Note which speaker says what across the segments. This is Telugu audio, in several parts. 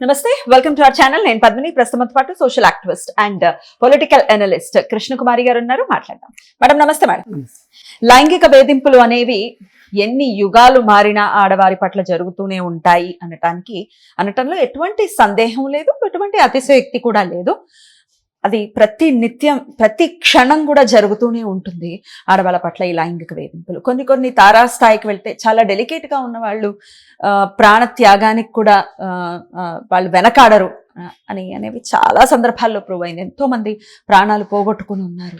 Speaker 1: నమస్తే, వెల్కమ్ టు అవర్ ఛానల్. నేను పద్మిని. ప్రస్తుతంతో పాటు social activist and political analyst Krishnakumari గారు ఉన్నారు. మాట్లాడదాం. మేడం నమస్తే. మేడం, లైంగిక వేధింపులు అనేవి ఎన్ని యుగాలు మారినా ఆడవారి పట్ల జరుగుతూనే ఉంటాయి అనటంలో ఎటువంటి సందేహం లేదు, ఎటువంటి అతిశయోక్తి కూడా లేదు. అది ప్రతి నిత్యం ప్రతి క్షణం కూడా జరుగుతూనే ఉంటుంది ఆడవాళ్ళ పట్ల ఈ లైంగిక వేధింపులు. కొన్ని తారాస్థాయికి వెళ్తే చాలా డెలికేట్ గా ఉన్న వాళ్ళు ప్రాణ త్యాగానికి కూడా వాళ్ళు వెనకాడరు అనేవి చాలా సందర్భాల్లో ప్రూవ్ అయింది. ఎంతో మంది ప్రాణాలు పోగొట్టుకుని ఉన్నారు.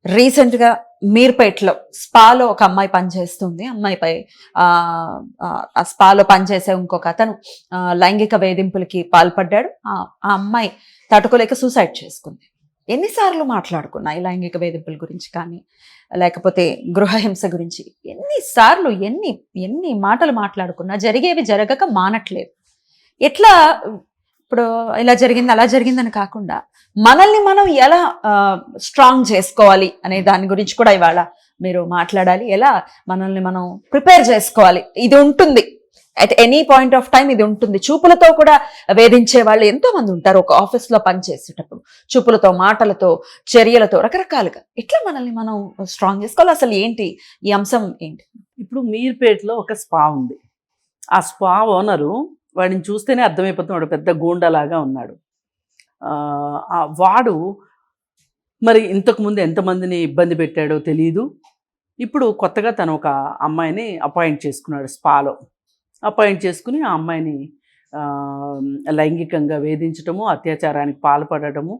Speaker 1: రీసెంట్ గా మీర్పేటలో స్పాలో ఒక అమ్మాయి పనిచేస్తుంది. అమ్మాయిపై ఆ స్పాలో పనిచేసే ఇంకొక అతను లైంగిక వేధింపులకి పాల్పడ్డాడు. ఆ అమ్మాయి తట్టుకోలేక సూసైడ్ చేసుకుంది. ఎన్నిసార్లు మాట్లాడుకున్నా ఈ లైంగిక వేధింపుల గురించి కానీ లేకపోతే గృహహింస గురించి ఎన్నిసార్లు ఎన్ని మాటలు మాట్లాడుకున్నా జరిగేవి జరగక మానట్లేదు. ఎట్లా ఇప్పుడు ఇలా జరిగింది అలా జరిగిందని కాకుండా మనల్ని మనం ఎలా స్ట్రాంగ్ చేసుకోవాలి అనే దాని గురించి కూడా ఇవాళ మీరు మాట్లాడాలి. ఎలా మనల్ని మనం ప్రిపేర్ చేసుకోవాలి. ఇది ఉంటుంది at any point of time, ఇది ఉంటుంది. చూపులతో కూడా వేధించే వాళ్ళు ఎంతో మంది ఉంటారు. ఒక ఆఫీస్లో పనిచేసేటప్పుడు చూపులతో, మాటలతో, చర్యలతో రకరకాలుగా ఎట్లా మనల్ని మనం స్ట్రాంగ్ చేసుకోవాలి? అసలు ఏంటి ఈ అంశం ఏంటి?
Speaker 2: ఇప్పుడు మీర్పేటలో ఒక స్పా ఉంది. ఆ స్పా ఓనరు వాడిని చూస్తేనే అర్థమైపోతుంది వాడు పెద్ద గూండాలాగా ఉన్నాడు. వాడు మరి ఇంతకుముందు ఎంతమందిని ఇబ్బంది పెట్టాడో తెలియదు. ఇప్పుడు కొత్తగా తను ఒక అమ్మాయిని అపాయింట్ చేసుకున్నాడు. స్పాలో అపాయింట్ చేసుకుని ఆ అమ్మాయిని లైంగికంగా వేధించటము, అత్యాచారానికి పాల్పడటము,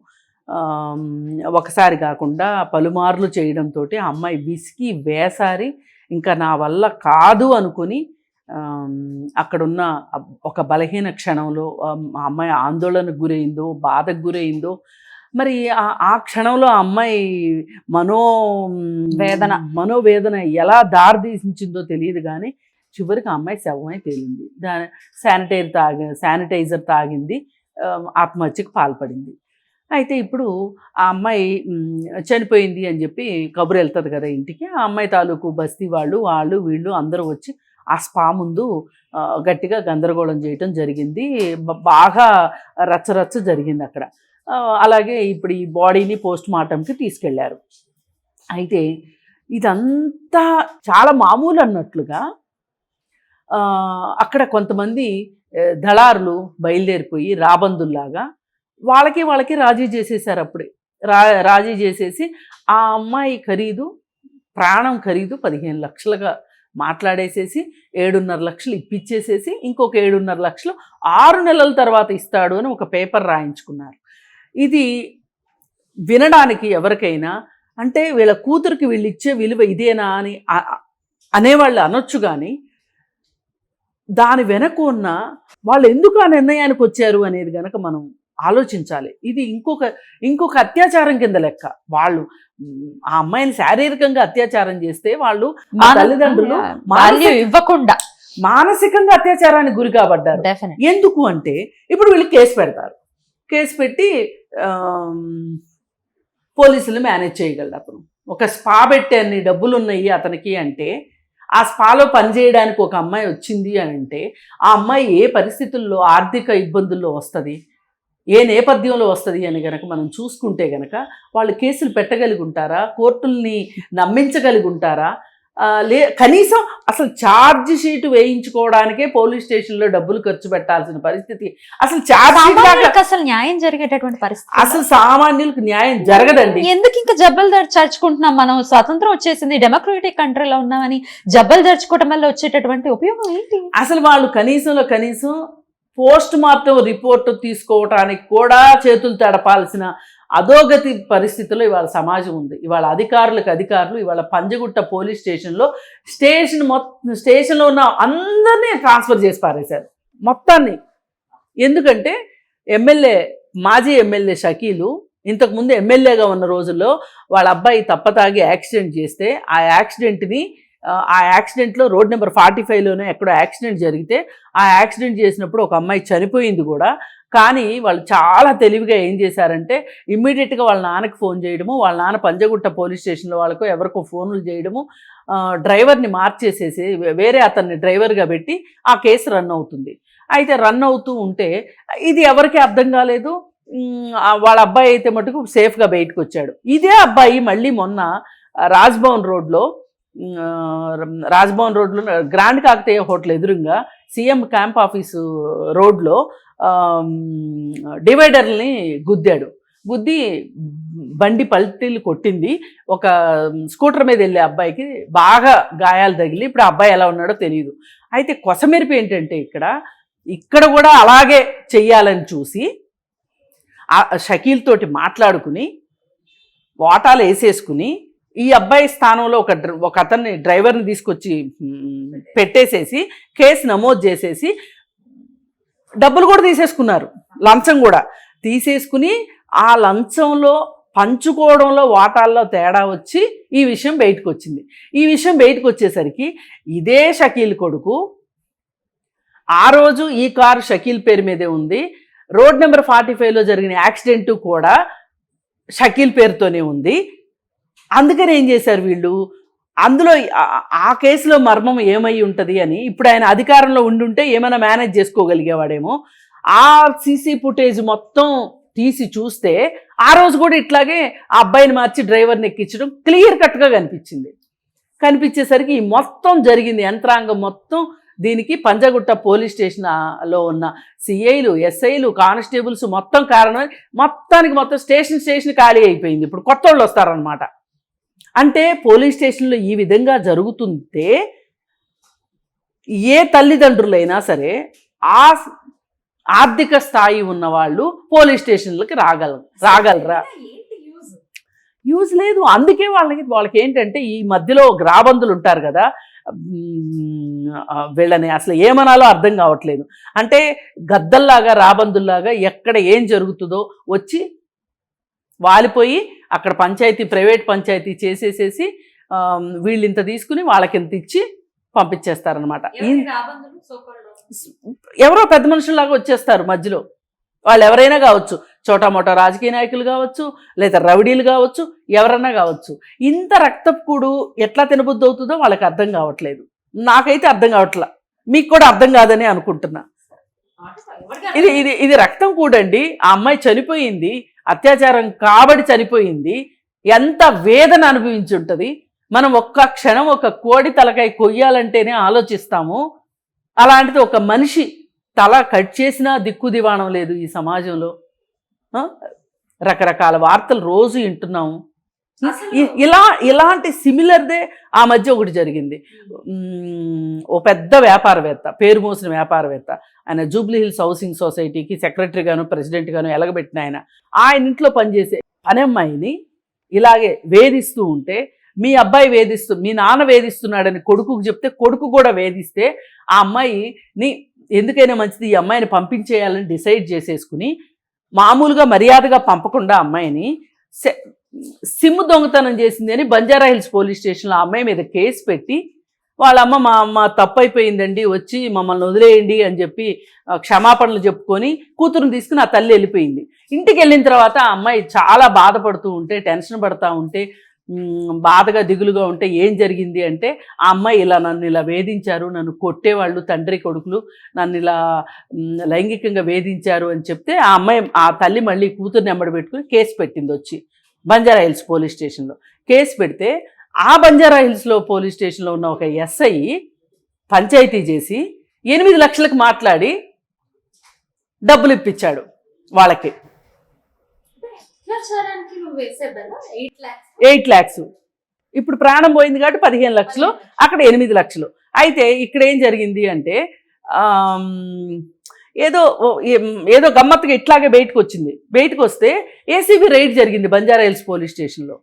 Speaker 2: ఒకసారి కాకుండా పలుమార్లు చేయడంతో ఆ అమ్మాయి విసిగి వేసారి ఇంకా నా వల్ల కాదు అనుకుని అక్కడున్న ఒక బలహీన క్షణంలో ఆ అమ్మాయి ఆందోళనకు గురైందో, బాధకు గురైందో, మరి ఆ క్షణంలో ఆ అమ్మాయి మనోవేదన ఎలా దారితీసించిందో తెలియదు. కానీ చివరికి ఆ అమ్మాయి శవమై తేలింది. శానిటైజర్ తాగింది, ఆత్మహత్యకు పాల్పడింది. అయితే ఇప్పుడు ఆ అమ్మాయి చనిపోయింది అని చెప్పి కబురు వెళ్తుంది కదా ఇంటికి. ఆ అమ్మాయి తాలూకు బస్తీ వాళ్ళు వీళ్ళు అందరూ వచ్చి ఆ స్పా ముందు గట్టిగా గందరగోళం చేయటం జరిగింది. బాగా రచ్చరచ్చ జరిగింది అక్కడ. అలాగే ఇప్పుడు ఈ బాడీని పోస్ట్ మార్టంకి తీసుకెళ్లారు. అయితే ఇదంతా చాలా మామూలు అన్నట్లుగా అక్కడ కొంతమంది దళారులు బయలుదేరిపోయి రాబందుల్లాగా వాళ్ళకి రాజీ చేసేసారు. అప్పుడే రాజీ చేసేసి ఆ అమ్మాయి ప్రాణం ఖరీదు 15 లక్షలుగా మాట్లాడేసేసి 7.5 లక్షలు ఇప్పించేసేసి ఇంకొక 7.5 లక్షలు 6 నెలల తర్వాత ఇస్తాడు అని ఒక పేపర్ రాయించుకున్నారు. ఇది వినడానికి ఎవరికైనా అంటే వీళ్ళ కూతురికి వీళ్ళు ఇచ్చే విలువ ఇదేనా అని అనేవాళ్ళు అనొచ్చు. కానీ దాని వెనక ఉన్న వాళ్ళు ఎందుకు ఆ నిర్ణయానికి వచ్చారు అనేది కనుక మనం ఆలోచించాలి. ఇది ఇంకొక అత్యాచారం కింద లెక్క. వాళ్ళు ఆ అమ్మాయిని శారీరకంగా అత్యాచారం చేస్తే వాళ్ళు తల్లిదండ్రులు
Speaker 1: ఇవ్వకుండా
Speaker 2: మానసికంగా అత్యాచారానికి గురి కాబడ్డారు. ఎందుకు అంటే ఇప్పుడు వీళ్ళు కేసు పెడతారు. కేసు పెట్టి పోలీసులు మేనేజ్ చేయగలరు. అప్పుడు ఒక స్పా పెట్టే అన్ని డబ్బులు ఉన్నాయి అతనికి అంటే, ఆ స్పాలో పనిచేయడానికి ఒక అమ్మాయి వచ్చింది అని అంటే ఆ అమ్మాయి ఏ పరిస్థితుల్లో ఆర్థిక ఇబ్బందుల్లో వస్తుంది, ఏ నేపథ్యంలో వస్తుంది అని గనక మనం చూసుకుంటే గనక వాళ్ళు కేసులు పెట్టగలిగి ఉంటారా? కోర్టుల్ని నమ్మించగలిగి ఉంటారా? కనీసం అసలు ఛార్జ్ షీట్ వేయించుకోవడానికే పోలీస్ స్టేషన్లో డబ్బులు ఖర్చు పెట్టాల్సిన పరిస్థితి.
Speaker 1: అసలు న్యాయం జరిగేటటువంటి పరిస్థితి
Speaker 2: అసలు సామాన్యులకు న్యాయం జరగదండి.
Speaker 1: ఎందుకు ఇంకా జబ్బలు దర్చుకుంటున్నాం? మనం స్వతంత్రం వచ్చేసింది, డెమోక్రటిక్ కంట్రీలో ఉన్నామని జబ్బలు దర్చుకోవడం వల్ల వచ్చేటటువంటి ఉపయోగం ఏంటి?
Speaker 2: అసలు వాళ్ళు కనీసం పోస్ట్ మార్టం రిపోర్ట్ తీసుకోవటానికి కూడా చేతులు తడపాల్సిన అధోగతి పరిస్థితుల్లో ఇవాళ సమాజం ఉంది. ఇవాళ అధికారులు ఇవాళ పంజగుట్ట పోలీస్ స్టేషన్లో ఉన్న అందరినీ ట్రాన్స్ఫర్ చేసి పారేశారు మొత్తాన్ని. ఎందుకంటే మాజీ ఎమ్మెల్యే షకీలు ఇంతకుముందు ఎమ్మెల్యేగా ఉన్న రోజుల్లో వాళ్ళ అబ్బాయి తప్పతాగి యాక్సిడెంట్ చేస్తే ఆ యాక్సిడెంట్లో రోడ్ నెంబర్ 45లోనే ఎక్కడో యాక్సిడెంట్ జరిగితే ఆ యాక్సిడెంట్ చేసినప్పుడు ఒక అమ్మాయి చనిపోయింది కూడా. కానీ వాళ్ళు చాలా తెలివిగా ఏం చేశారంటే ఇమ్మీడియట్గా వాళ్ళ నాన్నకి ఫోన్ చేయడము, వాళ్ళ నాన్న పంజగుట్ట పోలీస్ స్టేషన్లో వాళ్ళకో ఎవరికో ఫోన్లు చేయడము, డ్రైవర్ని మార్చేసేసి వేరే అతన్ని డ్రైవర్గా పెట్టి ఆ కేసు రన్ అవుతుంది. అయితే రన్ అవుతూ ఉంటే ఇది ఎవరికి అర్థం కాలేదు. వాళ్ళ అబ్బాయి అయితే మటుకు సేఫ్గా బయటకు వచ్చాడు. ఇదే అబ్బాయి మళ్ళీ మొన్న రాజ్భవన్ రోడ్లో గ్రాండ్ కాకతీయ హోటల్ ఎదురుగా సీఎం క్యాంప్ ఆఫీసు రోడ్లో డివైడర్ని గుద్ది బండి పల్టీలు కొట్టింది. ఒక స్కూటర్ మీద వెళ్ళే అబ్బాయికి బాగా గాయాలు తగిలి ఇప్పుడు ఆ అబ్బాయి ఎలా ఉన్నాడో తెలియదు. అయితే కొసమెరుపు ఏంటంటే ఇక్కడ కూడా అలాగే చెయ్యాలని చూసి షకీల్ తోటి మాట్లాడుకుని వాటాలు వేసేసుకుని ఈ అబ్బాయి స్థానంలో ఒక అతన్ని డ్రైవర్ని తీసుకొచ్చి పెట్టేసేసి కేసు నమోదు చేసేసి డబ్బులు కూడా తీసేసుకున్నారు. లంచం కూడా తీసేసుకుని ఆ లంచంలో పంచుకోవడంలో వాటాల్లో తేడా వచ్చి ఈ విషయం బయటకు వచ్చింది. ఈ విషయం బయటకు వచ్చేసరికి ఇదే షకీల్ కొడుకు ఆ రోజు ఈ కారు షకీల్ పేరు మీదే ఉంది. రోడ్ నెంబర్ 45లో జరిగిన యాక్సిడెంట్ కూడా షకీల్ పేరుతోనే ఉంది. అందుకని ఏం చేశారు వీళ్ళు, అందులో ఆ కేసులో మర్మం ఏమై ఉంటుంది అని ఇప్పుడు ఆయన అధికారంలో ఉండుంటే ఏమైనా మేనేజ్ చేసుకోగలిగేవాడేమో. ఆ సీసీ ఫుటేజ్ మొత్తం తీసి చూస్తే ఆ రోజు కూడా ఇట్లాగే ఆ అబ్బాయిని మార్చి డ్రైవర్ని ఎక్కించడం క్లియర్ కట్గా కనిపించేసరికి ఈ మొత్తం జరిగింది యంత్రాంగం మొత్తం దీనికి పంజగుట్ట పోలీస్ స్టేషన్లో ఉన్న సిఐలు, ఎస్ఐలు, కానిస్టేబుల్స్ మొత్తం కారణం. మొత్తం స్టేషన్ ఖాళీ అయిపోయింది. ఇప్పుడు కొత్త వాళ్ళు వస్తారనమాట. అంటే పోలీస్ స్టేషన్లో ఈ విధంగా జరుగుతుంటే ఏ తల్లిదండ్రులైనా సరే ఆ ఆర్థిక స్థాయి ఉన్న వాళ్ళు పోలీస్ స్టేషన్లకి రాగలరా? యూజ్ లేదు. అందుకే వాళ్ళకి ఏంటంటే ఈ మధ్యలో గ్రాబందులు ఉంటారు కదా, వీళ్ళని అసలు ఏమనాలో అర్థం కావట్లేదు. అంటే గద్దల్లాగా రాబందుల్లాగా ఎక్కడ ఏం జరుగుతుందో వచ్చి వాలిపోయి అక్కడ ప్రైవేట్ పంచాయతీ చేసేసేసి వీళ్ళు ఇంత తీసుకుని వాళ్ళకింత ఇచ్చి పంపించేస్తారనమాట. ఎవరో పెద్ద మనుషుల్లాగా వచ్చేస్తారు మధ్యలో. వాళ్ళు ఎవరైనా కావచ్చు, చోటా మోటా రాజకీయ నాయకులు కావచ్చు, లేదా రౌడీలు కావచ్చు, ఎవరన్నా కావచ్చు. ఇంత రక్తపుడు ఎట్లా తినబుద్ధి అవుతుందో వాళ్ళకి అర్థం కావట్లేదు. నాకైతే అర్థం కావట్లా, మీకు కూడా అర్థం కాదని అనుకుంటున్నా. ఇది రక్తం కూడండి. ఆ అమ్మాయి చనిపోయింది, అత్యాచారం కాబడి చనిపోయింది. ఎంత వేదన అనిపించి ఉంటుంది. మనం ఒక్క క్షణం ఒక కోడి తలకాయ కొయ్యాలంటేనే ఆలోచిస్తాము. అలాంటిది ఒక మనిషి తల కట్ చేసినా దిక్కు దివాణం లేదు ఈ సమాజంలో. రకరకాల వార్తలు రోజు వింటున్నాము. ఇలాంటి సిమిలర్దే ఆ మధ్య ఒకటి జరిగింది. ఓ పెద్ద వ్యాపారవేత్త, పేరు మోసిన వ్యాపారవేత్త, ఆయన జూబ్లీ హిల్స్ హౌసింగ్ సొసైటీకి సెక్రటరీగాను ప్రెసిడెంట్గాను ఎలగబెట్టిన ఆయన ఇంట్లో పనిచేసే పని అమ్మాయిని ఇలాగే వేధిస్తూ ఉంటే, మీ అబ్బాయి మీ నాన్న వేధిస్తున్నాడని కొడుకుకు చెప్తే కొడుకు కూడా వేధిస్తే ఆ అమ్మాయిని ఎందుకైనా మంచిది ఈ అమ్మాయిని పంపించేయాలని డిసైడ్ చేసేసుకుని మామూలుగా మర్యాదగా పంపకుండా అమ్మాయిని సిమ్ దొంగతనం చేసింది అని బంజారా హిల్స్ పోలీస్ స్టేషన్లో ఆ అమ్మాయి మీద కేసు పెట్టి వాళ్ళ అమ్మ మా అమ్మ తప్పు అయిపోయిందండి వచ్చి మమ్మల్ని వదిలేయండి అని చెప్పి క్షమాపణలు చెప్పుకొని కూతురుని తీసుకుని ఆ తల్లి వెళ్ళిపోయింది. ఇంటికి వెళ్ళిన తర్వాత ఆ అమ్మాయి చాలా బాధపడుతూ ఉంటే, టెన్షన్ పడుతూ ఉంటే, బాధగా దిగులుగా ఉంటే ఏం జరిగింది అంటే ఆ అమ్మాయి నన్ను ఇలా వేధించారు, నన్ను కొట్టేవాళ్ళు తండ్రి కొడుకులు నన్ను ఇలా లైంగికంగా వేధించారు అని చెప్తే ఆ తల్లి మళ్ళీ కూతుర్ని ఎంబడి పెట్టుకుని కేసు పెట్టింది. వచ్చి బంజారా హిల్స్ పోలీస్ స్టేషన్లో కేసు పెడితే ఆ బంజారా హిల్స్లో పోలీస్ స్టేషన్లో ఉన్న ఒక ఎస్ఐ పంచాయతీ చేసి 8 లక్షలకు మాట్లాడి డబ్బులు ఇప్పించాడు వాళ్ళకి. 8 lakhs. ఇప్పుడు ప్రాణం పోయింది కాబట్టి 15 లక్షలు, అక్కడ 8 లక్షలు. అయితే ఇక్కడ ఏం జరిగింది అంటే ఏదో గమ్మత్తుగా ఇట్లాగే బయటకు వస్తే ఏసీబీ రైడ్ జరిగింది బంజారా హిల్స్ పోలీస్ స్టేషన్లో.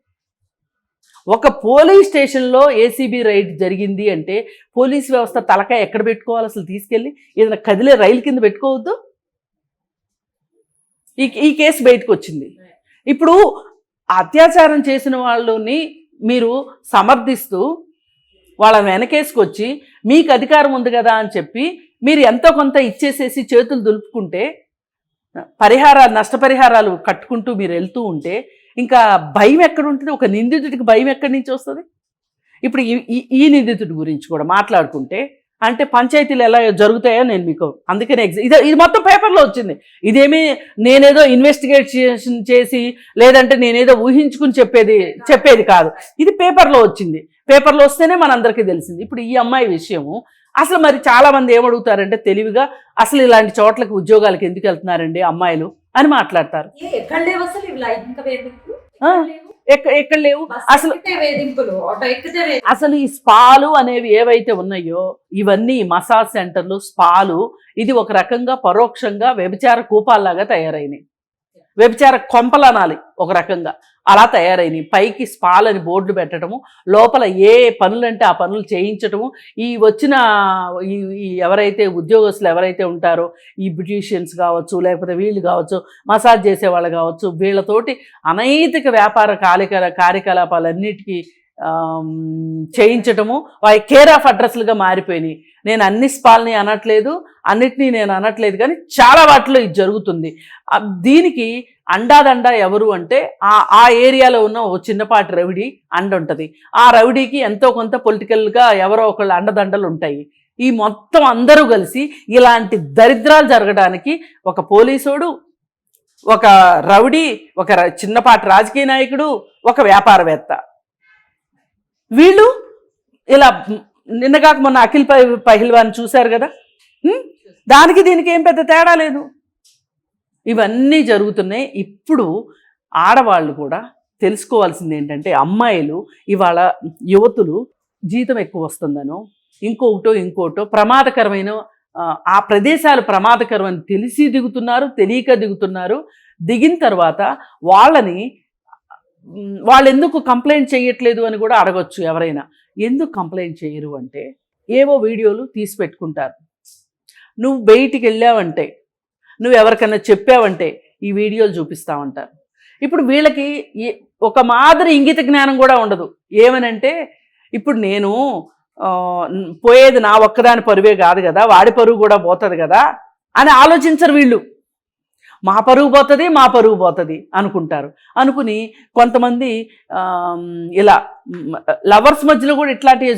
Speaker 2: ఒక పోలీస్ స్టేషన్లో ఏసీబీ రైడ్ జరిగింది అంటే పోలీస్ వ్యవస్థ తలకాయ ఎక్కడ పెట్టుకోవాలి? అసలు తీసుకెళ్ళి ఏదైనా కదిలే రైలు కింద పెట్టుకోవద్దు. ఈ కేసు బయటకు వచ్చింది. ఇప్పుడు అత్యాచారం చేసిన వాళ్ళని మీరు సమర్థిస్తూ వాళ్ళని వెనకేసుకొచ్చి మీకు అధికారం ఉంది కదా అని చెప్పి మీరు ఎంతో కొంత ఇచ్చేసేసి చేతులు దులుపుకుంటే నష్టపరిహారాలు కట్టుకుంటూ మీరు వెళ్తూ ఉంటే ఇంకా భయం ఎక్కడ ఉంటుంది? ఒక నిందితుడికి భయం ఎక్కడి నుంచి వస్తుంది? ఇప్పుడు ఈ నిందితుడి గురించి కూడా మాట్లాడుకుంటే అంటే పంచాయతీలు ఎలా జరుగుతాయో నేను మీకు అందుకనే ఇది మొత్తం పేపర్లో వచ్చింది. ఇదేమీ నేనేదో ఇన్వెస్టిగేషన్ చేసి లేదంటే నేనేదో ఊహించుకుని చెప్పేది కాదు. ఇది పేపర్లో వచ్చింది. పేపర్లో వస్తేనే మనందరికీ తెలిసింది. ఇప్పుడు ఈ అమ్మాయి విషయము అసలు మరి చాలా మంది ఏమడుగుతారంటే తెలివిగా అసలు ఇలాంటి చోట్లకి ఉద్యోగాలకు ఎందుకు వెళ్తున్నారండి అమ్మాయిలు అని మాట్లాడతారు. ఎక్కడ లేవు అసలు. అసలు ఈ స్పాలు అనేవి ఏవైతే ఉన్నాయో ఇవన్నీ మసాజ్ సెంటర్లు, స్పాలు, ఇది ఒక రకంగా పరోక్షంగా వ్యభిచార కూపాల్లాగా తయారైనాయి. వ్యభిచార కొంపలనాలి ఒక రకంగా అలా తయారైనవి. పైకి స్పాల్ అని బోర్డులు పెట్టడము, లోపల ఏ పనులంటే ఆ పనులు చేయించటము. ఈ వచ్చిన ఈ ఎవరైతే ఉద్యోగస్తులు ఎవరైతే ఉంటారో ఈ బ్యూటీషియన్స్ కావచ్చు, లేకపోతే వీళ్ళు కావచ్చు, మసాజ్ చేసేవాళ్ళు కావచ్చు, వీళ్ళతోటి అనైతిక వ్యాపార కార్యకలాపాలన్నిటికీ చేయించటము వారి కేర్ ఆఫ్ అడ్రస్లుగా మారిపోయినాయి. నేను అన్ని స్పాల్ని అన్నిటినీ నేను అనట్లేదు, కానీ చాలా వాటిలో ఇది జరుగుతుంది. దీనికి అండాదండ ఎవరు అంటే ఆ ఏరియాలో ఉన్న ఓ చిన్నపాటి రౌడీ అండ ఉంటుంది. ఆ రౌడీకి ఎంతో కొంత పొలిటికల్గా ఎవరో ఒకళ్ళు అండదండలు ఉంటాయి. ఈ మొత్తం అందరూ కలిసి ఇలాంటి దరిద్రాలు జరగడానికి ఒక పోలీసోడు, ఒక రౌడీ, ఒక చిన్నపాటి రాజకీయ నాయకుడు, ఒక వ్యాపారవేత్త, వీళ్ళు ఇలా నిన్నగాక మొన్న అఖిల్ పహిల్వాన్ చూశారు కదా, దానికి దీనికి ఏం పెద్ద తేడా లేదు. ఇవన్నీ జరుగుతున్నాయి. ఇప్పుడు ఆడవాళ్ళు కూడా తెలుసుకోవాల్సింది ఏంటంటే అమ్మాయిలు ఇవాళ యువతులు జీతం ఎక్కువ వస్తుందనో ఇంకోటో ప్రమాదకరమైన ఆ ప్రదేశాలు ప్రమాదకరమని తెలిసి దిగుతున్నారు, తెలియక దిగుతున్నారు. దిగిన తర్వాత వాళ్ళు ఎందుకు కంప్లైంట్ చేయట్లేదు అని కూడా అడగొచ్చు ఎవరైనా. ఎందుకు కంప్లైంట్ చేయరు అంటే ఏవో వీడియోలు తీసి పెట్టుకుంటారు. నువ్వు బయటికి వెళ్ళావంటే, నువ్వు ఎవరికైనా చెప్పావంటే ఈ వీడియోలు చూపిస్తామంటారు. ఇప్పుడు వీళ్ళకి ఒక మాదిరి ఇంగిత జ్ఞానం కూడా ఉండదు. ఏమనంటే ఇప్పుడు నేను పోయేది నా ఒక్కదాని పరువే కాదు కదా, వాడి పరువు కూడా పోతుంది కదా అని ఆలోచించరు వీళ్ళు. మా పరువు పోతుంది అనుకుంటారు. అనుకుని కొంతమంది ఇలా లవర్స్ మధ్యలో కూడా ఇట్లాంటివే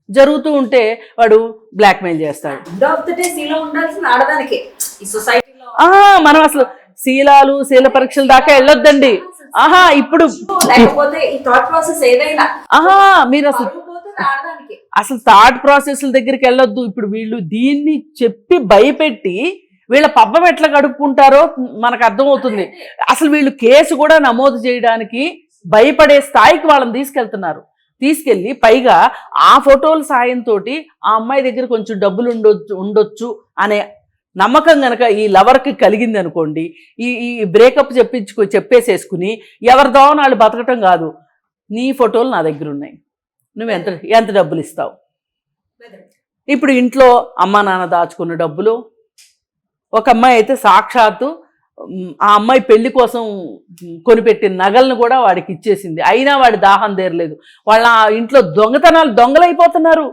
Speaker 2: జరుగుతూ ఉంటే వాడు బ్లాక్మెయిల్ చేస్తాడు. మనం అసలు శీల పరీక్షల దాకా వెళ్ళొద్దండి. ఇప్పుడు మీరు అసలు థాట్ ప్రాసెస్ల దగ్గరికి వెళ్ళొద్దు. ఇప్పుడు వీళ్ళు దీన్ని చెప్పి భయపెట్టి వీళ్ళ పబ్బం ఎట్లా గడుపుకుంటారో మనకు అర్థమవుతుంది. అసలు వీళ్ళు కేసు కూడా నమోదు చేయడానికి భయపడే స్థాయికి వాళ్ళని తీసుకెళ్ళి పైగా ఆ ఫోటోల సాయంతో ఆ అమ్మాయి దగ్గర కొంచెం డబ్బులు ఉండొచ్చు అనే నమ్మకం కనుక ఈ లవర్కి కలిగింది అనుకోండి, ఈ బ్రేకప్ చెప్పేసేసుకుని ఎవరిదో వాళ్ళు బతకటం కాదు. నీ ఫోటోలు నా దగ్గర ఉన్నాయి, నువ్వు ఎంత డబ్బులు ఇస్తావు. ఇప్పుడు ఇంట్లో అమ్మా నాన్న దాచుకున్న డబ్బులు, ఒక అమ్మాయి అయితే సాక్షాత్తు ఆ అమ్మాయి పెళ్లి కోసం కొనిపెట్టిన నగలను కూడా వాడికి ఇచ్చేసింది. అయినా వాడి దాహం తీరలేదు. వాళ్ళ ఇంట్లో దొంగలైపోతున్నారు.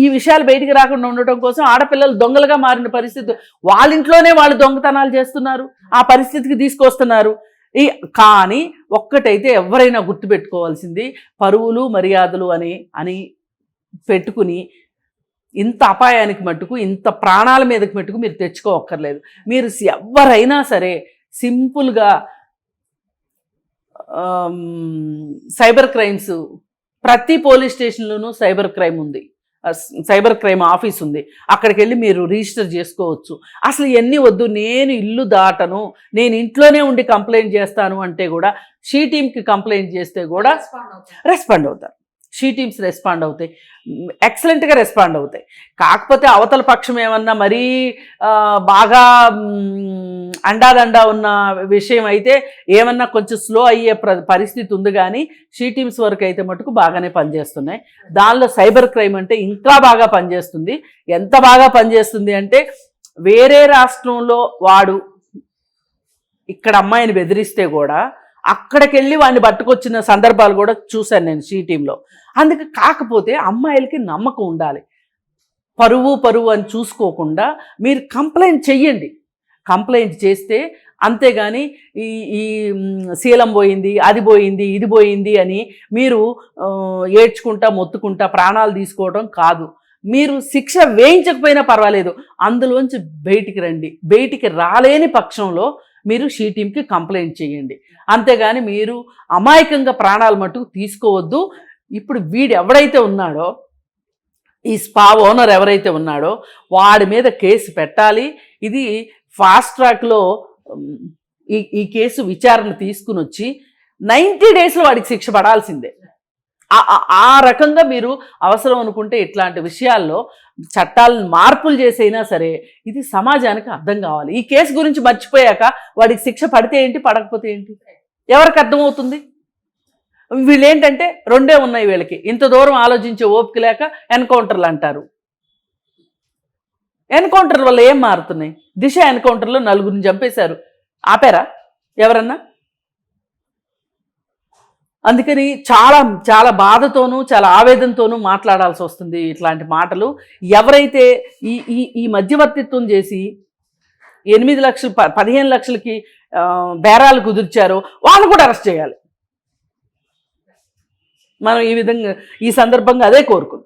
Speaker 2: ఈ విషయాలు బయటికి రాకుండా ఉండటం కోసం ఆడపిల్లలు దొంగలుగా మారిన పరిస్థితి. వాళ్ళ ఇంట్లోనే వాళ్ళు దొంగతనాలు చేస్తున్నారు, ఆ పరిస్థితికి తీసుకొస్తున్నారు. కానీ ఒక్కటైతే ఎవరైనా గుర్తుపెట్టుకోవాల్సింది, పరువులు మర్యాదలు అని పెట్టుకుని ఇంత అపాయానికి మట్టుకు, ఇంత ప్రాణాల మీదకి మట్టుకు మీరు తెచ్చుకోవక్కర్లేదు. మీరు ఎవరైనా సరే సింపుల్గా సైబర్ క్రైమ్స్, ప్రతి పోలీస్ స్టేషన్లోనూ సైబర్ క్రైమ్ ఆఫీస్ ఉంది. అక్కడికి వెళ్ళి మీరు రిజిస్టర్ చేసుకోవచ్చు. అసలు ఇవన్నీ వద్దు, నేను ఇల్లు దాటను, నేను ఇంట్లోనే ఉండి కంప్లైంట్ చేస్తాను అంటే కూడా షీ టీమ్కి కంప్లైంట్ చేస్తే కూడా రెస్పాండ్ అవుతారు. షీ టీమ్స్ రెస్పాండ్ అవుతాయి, ఎక్సలెంట్గా రెస్పాండ్ అవుతాయి. కాకపోతే అవతల పక్షం ఏమన్నా మరీ బాగా అండాదండా ఉన్న విషయం అయితే ఏమన్నా కొంచెం స్లో అయ్యే పరిస్థితి ఉంది. కానీ షీ టీమ్స్ వరకు అయితే మటుకు బాగానే పనిచేస్తున్నాయి. దానిలో సైబర్ క్రైమ్ అంటే ఇంకా బాగా పనిచేస్తుంది. ఎంత బాగా పనిచేస్తుంది అంటే, వేరే రాష్ట్రంలో వాడు ఇక్కడ అమ్మాయిని బెదిరిస్తే కూడా అక్కడికి వెళ్ళి వాడిని పట్టుకొచ్చిన సందర్భాలు కూడా చూశాను నేను షీ టీంలో. అందుకే కాకపోతే అమ్మాయిలకి నమ్మకం ఉండాలి. పరువు అని చూసుకోకుండా మీరు కంప్లైంట్ చెయ్యండి. కంప్లైంట్ చేస్తే అంతేగాని ఈ శీలం పోయింది, అది పోయింది, ఇది పోయింది అని మీరు ఏడ్చుకుంటా మొత్తుకుంటా ప్రాణాలు తీసుకోవడం కాదు. మీరు శిక్ష వేయించకపోయినా పర్వాలేదు, అందులోంచి బయటికి రండి. బయటికి రాలేని పక్షంలో మీరు షీ టీమ్కి కంప్లైంట్ చేయండి. అంతేగాని మీరు అమాయకంగా ప్రాణాలు మటుకు తీసుకోవద్దు. ఇప్పుడు వీడు ఎవడైతే ఉన్నాడో, ఈ స్పా ఓనర్ ఎవరైతే ఉన్నాడో వాడి మీద కేసు పెట్టాలి. ఇది ఫాస్ట్ ట్రాక్లో ఈ కేసు విచారణ తీసుకుని వచ్చి 90 డేస్లో వాడికి శిక్ష పడాల్సిందే. ఆ రకంగా మీరు అవసరం అనుకుంటే ఇట్లాంటి విషయాల్లో చట్టాలను మార్పులు చేసైనా సరే ఇది సమాజానికి అర్థం కావాలి. ఈ కేసు గురించి మర్చిపోయాక వాడికి శిక్ష పడితే ఏంటి, పడకపోతే ఏంటి, ఎవరికి అర్థమవుతుంది? వీళ్ళేంటంటే రెండే ఉన్నాయి వీళ్ళకి, ఇంత దూరం ఆలోచించే ఓపిక లేక ఎన్కౌంటర్లు అంటారు. ఎన్కౌంటర్ వల్ల ఏం మారుతున్నాయి? దిశ ఎన్కౌంటర్లో 4 చంపేశారు, ఆపారా ఎవరన్నా? అందుకని చాలా చాలా బాధతోనూ చాలా ఆవేదనతోనూ మాట్లాడాల్సి వస్తుంది ఇట్లాంటి మాటలు. ఎవరైతే ఈ మధ్యవర్తిత్వం చేసి 8 లక్షలు 15 లక్షలకి బేరాలు కుదిర్చారో వాళ్ళు కూడా అరెస్ట్ చేయాలి. మనం ఈ సందర్భంగా అదే కోరుకుందాం.